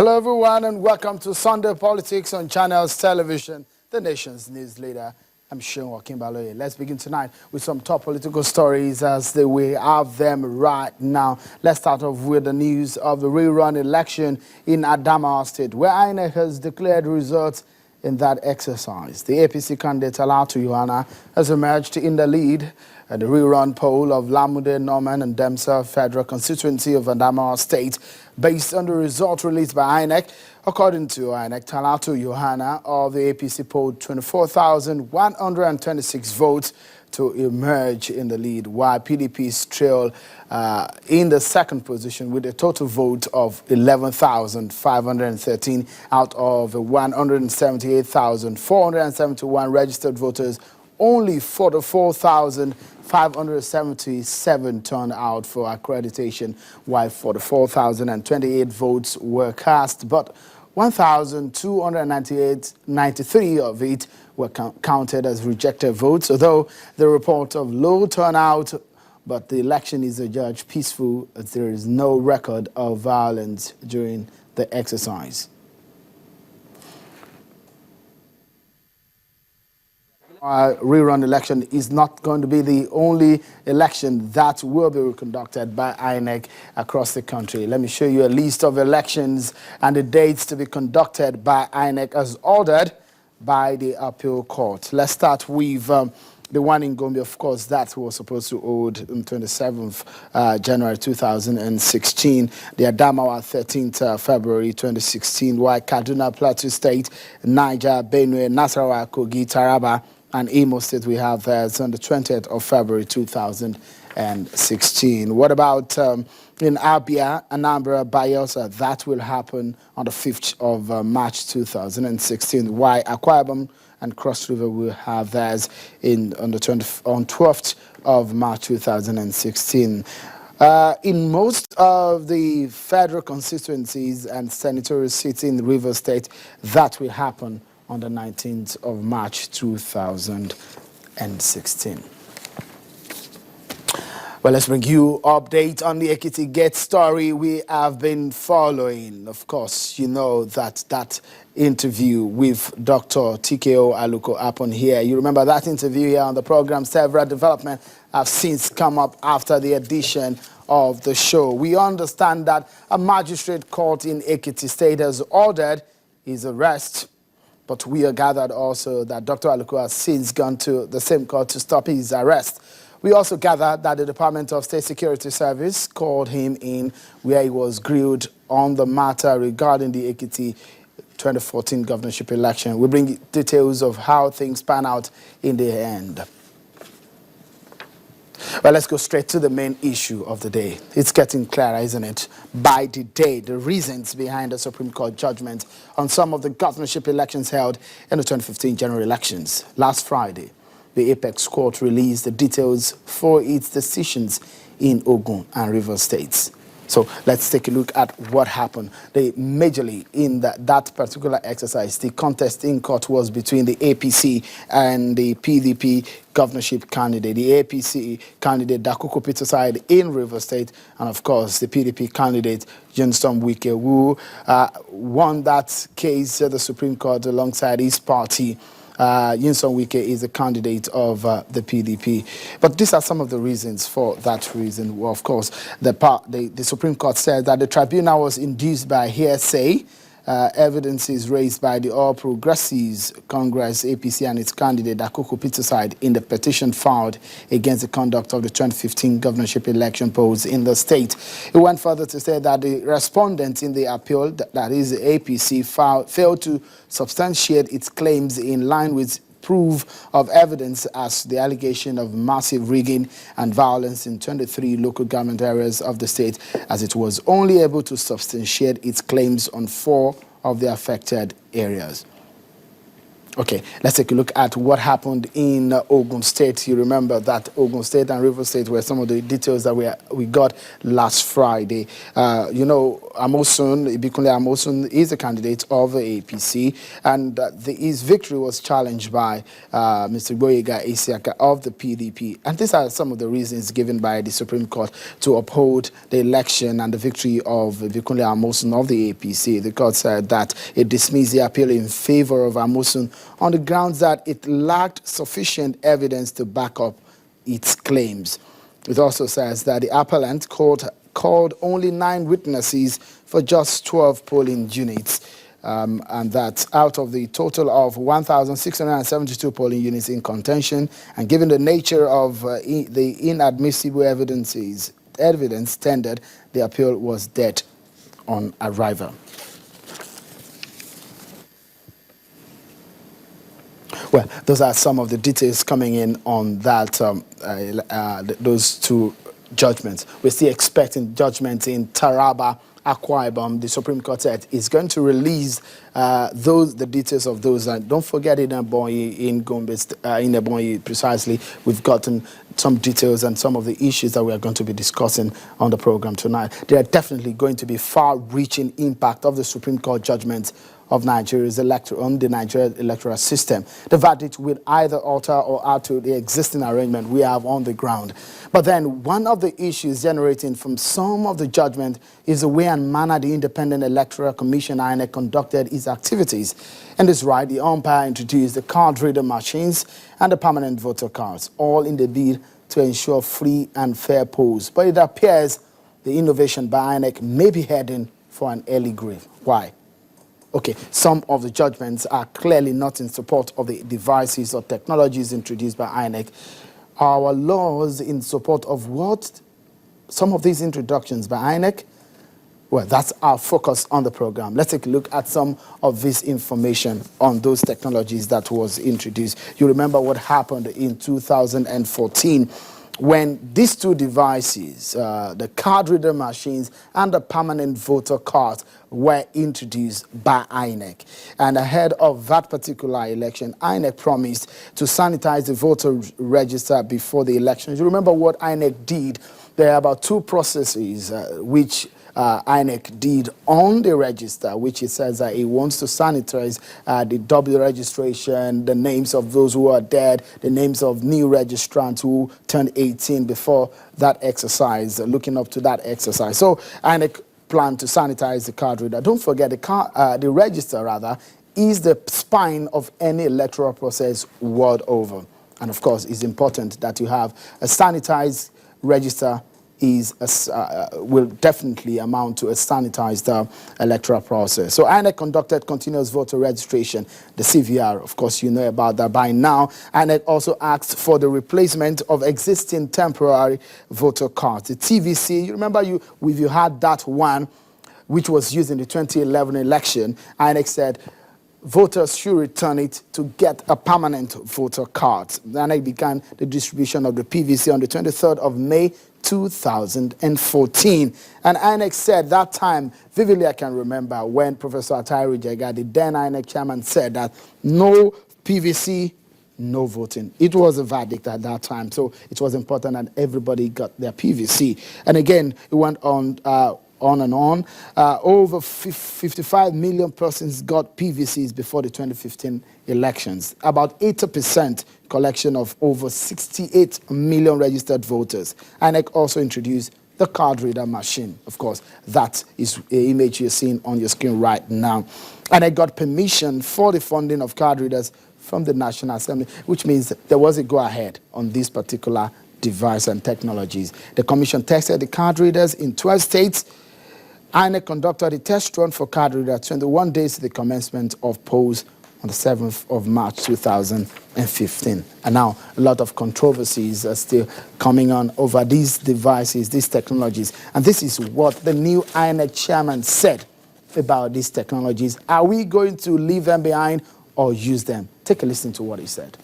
Hello everyone and welcome to Sunday Politics on Channels Television, the nation's news leader. I'm Seun Okinbaloye. Let's begin tonight with some top political stories as we have them right now. Let's start off with the news of the rerun election in Adamawa State, where INEC has declared results in that exercise. The APC candidate Talatu Yohana has emerged in the lead at the rerun poll of Lamude, Norman and Demsa Federal Constituency of Adamawa State, based on the result released by INEC. According to INEC, Talatu Yohana of the APC polled 24,126 votes to emerge in the lead, while PDP's trail in the second position with a total vote of 11,513 out of 178,471 registered voters. Only 44,577 turned out for accreditation, while 44,028 votes were cast, but 1,293 of it were counted as rejected votes. Although the report of low turnout, but the election is adjudged peaceful, as there is no record of violence during the exercise. Rerun election is not going to be the only election that will be conducted by INEC across the country. Let me show you a list of elections and the dates to be conducted by INEC as ordered by the appeal court. Let's start with the one in Gombe, of course, that was supposed to hold on 27th January 2016. The Adamawa 13th February 2016, while Kaduna, Plateau State, Niger, Benue, Nasarawa, Kogi, Taraba, and Imo State we have on the 20th of February 2016. What about in Abia, Anambra, Bayelsa? That will happen on the 5th of March 2016. Why Akwa Ibom and Cross River will have theirs on 12th of March 2016. In most of the federal constituencies and senatorial seats in River State, that will happen on the 19th of March 2016. Well, let's bring you update on the Ekiti Gate story we have been following. Of course, you know that interview with Dr. TKO Aluko happened here. You remember that interview here on the program. Several developments have since come up after the edition of the show. We understand that a magistrate court in Ekiti State has ordered his arrest. But we are gathered also that Dr. Aluko has since gone to the same court to stop his arrest. We also gathered that the Department of State Security Service called him in, where he was grilled on the matter regarding the Ekiti 2014 governorship election. We bring details of how things pan out in the end. Well, let's go straight to the main issue of the day. It's getting clearer, isn't it? By the day, the reasons behind the Supreme Court judgment on some of the governorship elections held in the 2015 general elections. Last Friday, the Apex Court released the details for its decisions in Ogun and Rivers States. So let's take a look at what happened. Majorly in that particular exercise, the contest in court was between the APC and the PDP governorship candidate. The APC candidate Dakuko Peterside in River State, and of course the PDP candidate Johnston Wike, who won that case at the Supreme Court alongside his party. Yinson Wike is a candidate of the PDP. But these are some of the reasons for that reason. Well, of course, the Supreme Court said that the tribunal was induced by hearsay. Evidence is raised by the All Progressives Congress, APC, and its candidate, Dakuko Peterside, in the petition filed against the conduct of the 2015 governorship election polls in the state. It went further to say that the respondent in the appeal, that is the APC, failed to substantiate its claims in line with proof of evidence as the allegation of massive rigging and violence in 23 local government areas of the state, as it was only able to substantiate its claims on 4 of the affected areas. Okay, let's take a look at what happened in Ogun State. You remember that Ogun State and River State were some of the details that we got last Friday. You know, Amosun, Ibikunle Amosun is a candidate of the APC, and his victory was challenged by Mr. Gboyega Isiaka of the PDP. And these are some of the reasons given by the Supreme Court to uphold the election and the victory of Ibikunle Amosun of the APC. The court said that it dismissed the appeal in favor of Amosun on the grounds that it lacked sufficient evidence to back up its claims. It also says that the appellant called only 9 witnesses for just 12 polling units, and that out of the total of 1,672 polling units in contention, and given the nature of the inadmissible evidence tendered, the appeal was dead on arrival. Well, those are some of the details coming in on that, those two judgments. We're still expecting judgments in Taraba, Akwa Ibom. The Supreme Court said is going to release the details of those. And don't forget in Ebonyi, in Gombe, in Ebonyi precisely, we've gotten some details and some of the issues that we are going to be discussing on the program tonight. There are definitely going to be far-reaching impact of the Supreme Court judgments of Nigeria's on the Nigerian electoral system. The verdict will either alter or alter the existing arrangement we have on the ground. But then one of the issues generating from some of the judgment is the way and manner the Independent Electoral Commission INEC conducted its activities. In this right, the umpire introduced the card reader machines and the permanent voter cards, all in the bid to ensure free and fair polls. But it appears the innovation by INEC may be heading for an early grave. Why? Okay, some of the judgments are clearly not in support of the devices or technologies introduced by INEC. Our laws in support of what? Some of these introductions by INEC? Well, that's our focus on the program. Let's take a look at some of this information on those technologies that was introduced. You remember what happened in 2014 when these two devices, the card reader machines and the permanent voter cards, were introduced by INEC. And ahead of that particular election, INEC promised to sanitize the voter register before the elections. You remember what INEC did? There are about 2 processes which INEC did on the register, which it says that it wants to sanitize the double registration, the names of those who are dead, the names of new registrants who turned 18 before that exercise, looking up to that exercise. So INEC plan to sanitize the card reader. Don't forget, the register, rather, is the spine of any electoral process world over. And of course, it's important that you have a sanitized register will definitely amount to a sanitized electoral process. So INEC conducted continuous voter registration, the CVR. Of course, you know about that by now. INEC also asked for the replacement of existing temporary voter cards. The TVC, you remember you had that one, which was used in the 2011 election. INEC said voters should return it to get a permanent voter card. INEC began the distribution of the PVC on the 23rd of May 2014. And INEC said that time, vividly I can remember, when Professor Atairu Jega, the then INEC chairman, said that no PVC, no voting. It was a verdict at that time. So it was important that everybody got their PVC. And again, it went on and on. Over 55 million persons got PVCs before the 2015 elections. About 80% collection of over 68 million registered voters. INEC also introduced the card reader machine. Of course, that is an image you're seeing on your screen right now. INEC got permission for the funding of card readers from the National Assembly, which means there was a go-ahead on this particular device and technologies. The commission tested the card readers in 12 states. INEC conducted a test run for card readers 21 days to the commencement of polls on the 7th of March 2015. And now a lot of controversies are still coming on over these devices, these technologies. And this is what the new INEC chairman said about these technologies. Are we going to leave them behind or use them? Take a listen to what he said.